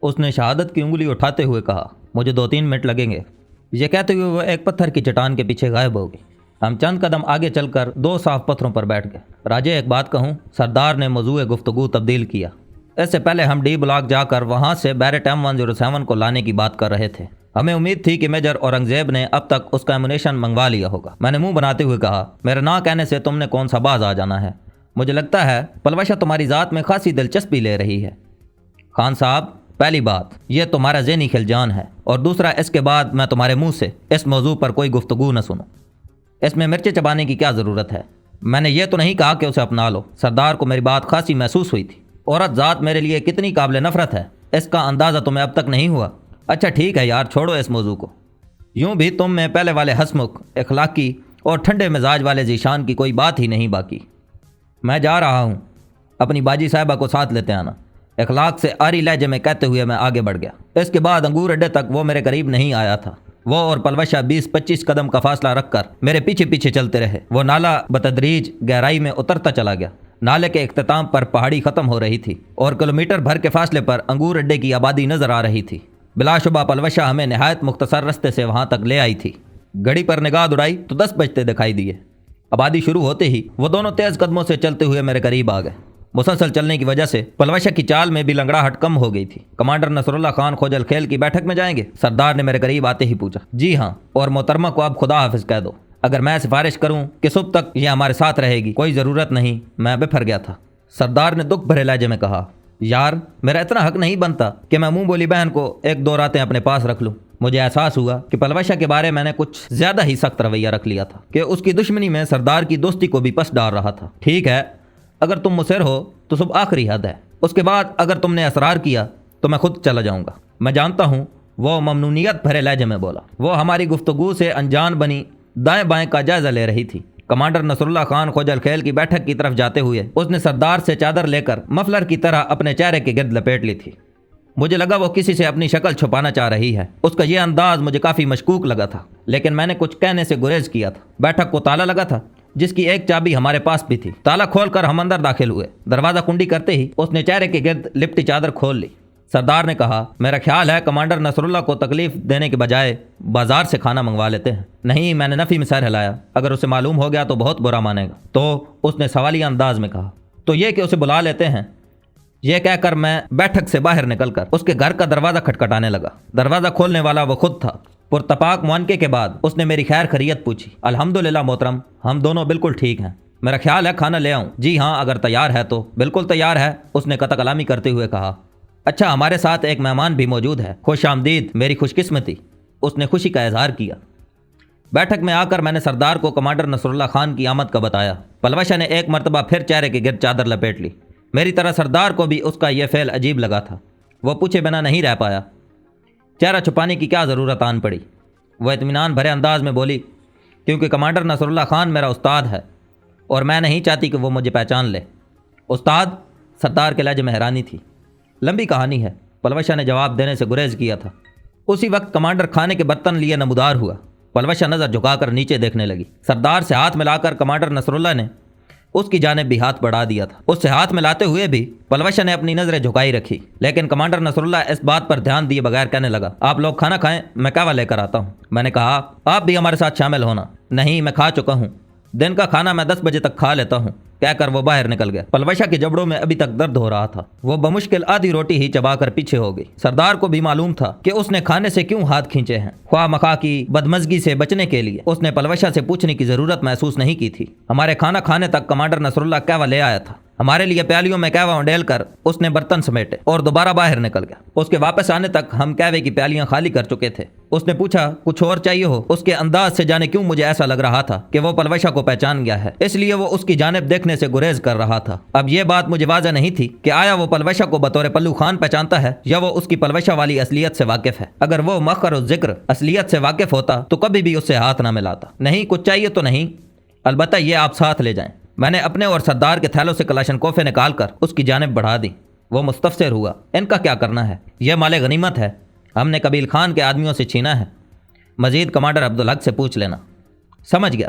اس نے شہادت کی انگلی اٹھاتے ہوئے کہا، مجھے 2-3 منٹ لگیں گے۔ یہ کہتے ہوئے وہ ایک پتھر کی چٹان کے پیچھے غائب ہو گئی۔ ہم چند قدم آگے چل کر 2 صاف پتھروں پر بیٹھ گئے۔ راجے ایک بات کہوں، سردار نے موضوع گفتگو تبدیل کیا۔ اس سے پہلے ہم ڈی بلاک جا کر وہاں سے بیرٹ M107 کو لانے کی بات کر رہے تھے۔ ہمیں امید تھی کہ میجر اورنگزیب نے اب تک اس کا ایمونیشن منگوا لیا ہوگا۔ میں نے منہ بناتے ہوئے کہا، میرے نہ کہنے سے تم نے کون سا باز آ جانا ہے؟ مجھے لگتا ہے پلوشہ تمہاری ذات میں خاصی دلچسپی لے رہی ہے۔ خان صاحب، پہلی بات یہ تمہارا ذہنی خلجان ہے، اور دوسرا اس کے بعد میں تمہارے منہ سے اس موضوع پر کوئی گفتگو نہ سنوں۔ اس میں مرچیں چبانے کی کیا ضرورت ہے؟ میں نے یہ تو نہیں کہا کہ اسے اپنا لو۔ سردار کو میری بات خاصی محسوس ہوئی تھی۔ عورت ذات میرے لیے کتنی قابل نفرت ہے، اس کا اندازہ تمہیں اب تک نہیں ہوا۔ اچھا ٹھیک ہے یار، چھوڑو اس موضوع کو۔ یوں بھی تم میں پہلے والے ہسمکھ، اخلاقی اور ٹھنڈے مزاج والے ذیشان کی کوئی بات ہی نہیں باقی۔ میں جا رہا ہوں، اپنی باجی صاحبہ کو ساتھ لیتے آنا، اخلاق سے آری لہجے میں کہتے ہوئے میں آگے بڑھ گیا۔ اس کے بعد انگور اڈے تک وہ میرے قریب نہیں آیا تھا۔ وہ اور پلوشہ 20-25 قدم کا فاصلہ رکھ کر میرے پیچھے پیچھے چلتے رہے۔ وہ نالا بتدریج گہرائی میں اترتا چلا گیا۔ نالے کے اختتام پر پہاڑی ختم ہو رہی تھی اور کلومیٹر بھر کے فاصلے پر انگور اڈے کی آبادی نظر آ رہی تھی۔ بلا شبہ پلوشہ ہمیں نہایت مختصر رستے سے وہاں تک لے آئی تھی۔ گھڑی پر نگاہ دوڑائی تو 10 بجتے دکھائی دیے۔ آبادی شروع ہوتے ہی وہ دونوں تیز قدموں سے چلتے ہوئے میرے قریب آ گئے۔ مسلسل چلنے کی وجہ سے پلوشہ کی چال میں بھی لنگڑاہٹ کم ہو گئی تھی۔ کمانڈر نصر اللہ خان خوجل خیل کی بیٹھک میں جائیں گے؟ سردار نے میرے قریب آتے ہی پوچھا۔ جی ہاں، اور محترمہ کو اب خدا حافظ کہہ دو۔ اگر میں سفارش کروں کہ صبح تک یہ ہمارے ساتھ رہے گی، کوئی ضرورت نہیں۔ میں بفر گیا تھا۔ سردار نے دکھ بھرے لہجے میں کہا، یار میرا اتنا حق نہیں بنتا کہ میں منہ بولی بہن کو 1-2 راتیں اپنے پاس رکھ لوں۔ مجھے احساس ہوا کہ پلوشہ کے بارے میں نے کچھ زیادہ ہی سخت رویہ رکھ لیا تھا کہ اس کی دشمنی میں سردار کی دوستی کو بھی پس ڈال رہا تھا۔ ٹھیک ہے، اگر تم مصر ہو تو صبح آخری حد ہے۔ اس کے بعد اگر تم نے اصرار کیا تو میں خود چلا جاؤں گا۔ میں جانتا ہوں، وہ ممنونیت بھرے لہجے میں بولا۔ وہ ہماری گفتگو سے انجان بنی دائیں بائیں کا جائزہ لے رہی تھی۔ کمانڈر نصر اللہ خان خوجل خیل کی بیٹھک کی طرف جاتے ہوئے اس نے سردار سے چادر لے کر مفلر کی طرح اپنے چہرے کے گرد لپیٹ لی تھی۔ مجھے لگا وہ کسی سے اپنی شکل چھپانا چاہ رہی ہے۔ اس کا یہ انداز مجھے کافی مشکوک لگا تھا، لیکن میں نے کچھ کہنے سے گریز کیا تھا۔ بیٹھک کو تالا لگا تھا، جس کی ایک چابی ہمارے پاس بھی تھی۔ تالا کھول کر ہم اندر داخل ہوئے۔ دروازہ کنڈی کرتے ہی اس نے چہرے کے گرد لپٹی چادر کھول لی۔ سردار نے کہا، میرا خیال ہے کمانڈر نصر اللہ کو تکلیف دینے کے بجائے بازار سے کھانا منگوا لیتے ہیں۔ نہیں، میں نے نفی میں سر ہلایا۔ اگر اسے معلوم ہو گیا تو بہت برا مانے گا۔ تو اس نے سوالیہ انداز میں کہا، تو یہ کہ اسے بلا لیتے ہیں۔ یہ کہہ کر میں بیٹھک سے باہر نکل کر اس کے گھر کا دروازہ کھٹکھٹانے لگا۔ دروازہ کھولنے والا وہ خود تھا۔ پرتپاک معانقے کے بعد اس نے میری خیر خیریت پوچھی۔ الحمدللہ محترم، ہم دونوں بالکل ٹھیک ہیں۔ میرا خیال ہے کھانا لے آؤں؟ جی ہاں، اگر تیار ہے تو۔ بالکل تیار ہے، اس نے قطع کلامی کرتے ہوئے کہا۔ اچھا، ہمارے ساتھ ایک مہمان بھی موجود ہے۔ خوش آمدید، میری خوش قسمتی، اس نے خوشی کا اظہار کیا۔ بیٹھک میں آ کر میں نے سردار کو کمانڈر نصر اللہ خان کی آمد کا بتایا۔ پلوشہ نے ایک مرتبہ پھر چہرے کے گرد چادر لپیٹ لی۔ میری طرح سردار کو بھی اس کا یہ فعل عجیب لگا تھا۔ وہ پوچھے بنا نہیں رہ پایا۔ چہرہ چھپانے کی کیا ضرورت آن پڑی؟ وہ اطمینان بھرے انداز میں بولی، کیونکہ کمانڈر نصر اللہ خان میرا استاد ہے اور میں نہیں چاہتی کہ وہ مجھے پہچان لے۔ استاد؟ سردار کے لہجے میں حیرانی تھی۔ لمبی کہانی ہے، پلوشہ نے جواب دینے سے گریز کیا تھا۔ اسی وقت کمانڈر کھانے کے برتن لیے نمودار ہوا۔ پلوشہ نظر جھکا کر نیچے دیکھنے لگی۔ سردار سے ہاتھ ملا کر کمانڈر نصر اللہ نے اس کی جانب بھی ہاتھ بڑھا دیا تھا۔ اس سے ہاتھ ملاتے ہوئے بھی پلوشہ نے اپنی نظریں جھکائی رکھی، لیکن کمانڈر نصر اللہ اس بات پر دھیان دیے بغیر کہنے لگا، آپ لوگ کھانا کھائیں، میں قہوہ لے کر آتا ہوں۔ میں نے کہا، آپ بھی ہمارے ساتھ شامل ہونا۔ نہیں، میں کھا چکا ہوں، دن کا کھانا میں 10 بجے تک کھا لیتا ہوں، کہہ کر وہ باہر نکل گیا۔ پلوشہ کے جبڑوں میں ابھی تک درد ہو رہا تھا۔ وہ بمشکل آدھی روٹی ہی چبا کر پیچھے ہو گئی۔ سردار کو بھی معلوم تھا کہ اس نے کھانے سے کیوں ہاتھ کھینچے ہیں۔ خواہ مخواہ کی بدمزگی سے بچنے کے لیے اس نے پلوشہ سے پوچھنے کی ضرورت محسوس نہیں کی تھی۔ ہمارے کھانا کھانے تک کمانڈر نصر اللہ قہوہ لے آیا تھا۔ ہمارے لیے پیالیوں میں قہوہ انڈیل کر اس نے برتن سمیٹے اور دوبارہ باہر نکل گیا۔ اس کے واپس آنے تک ہم قہوے کی پیالیاں خالی کر چکے تھے۔ اس نے پوچھا، کچھ اور چاہیے ہو؟ اس کے انداز سے جانے کیوں مجھے ایسا لگ رہا تھا کہ وہ پلوشہ کو پہچان گیا ہے، اس لیے وہ اس کی جانب دیکھنے سے گریز کر رہا تھا۔ اب یہ بات مجھے واضح نہیں تھی کہ آیا وہ پلوشہ کو بطور پلو خان پہچانتا ہے یا وہ اس کی پلوشہ والی اصلیت سے واقف ہے۔ اگر وہ مؤخر الذکر اصلیت سے واقف ہوتا تو کبھی بھی اس سے ہاتھ نہ ملاتا۔ نہیں، کچھ چاہیے تو نہیں، البتہ یہ آپ ساتھ لے جائیں۔ میں نے اپنے اور سردار کے تھیلوں سے کلاشنکوفیں نکال کر اس کی جانب بڑھا دی۔ وہ مستفسر ہوا، ان کا کیا کرنا ہے؟ یہ مال غنیمت ہے، ہم نے قبیل خان کے آدمیوں سے چھینا ہے، مزید کمانڈر عبدالحق سے پوچھ لینا۔ سمجھ گیا۔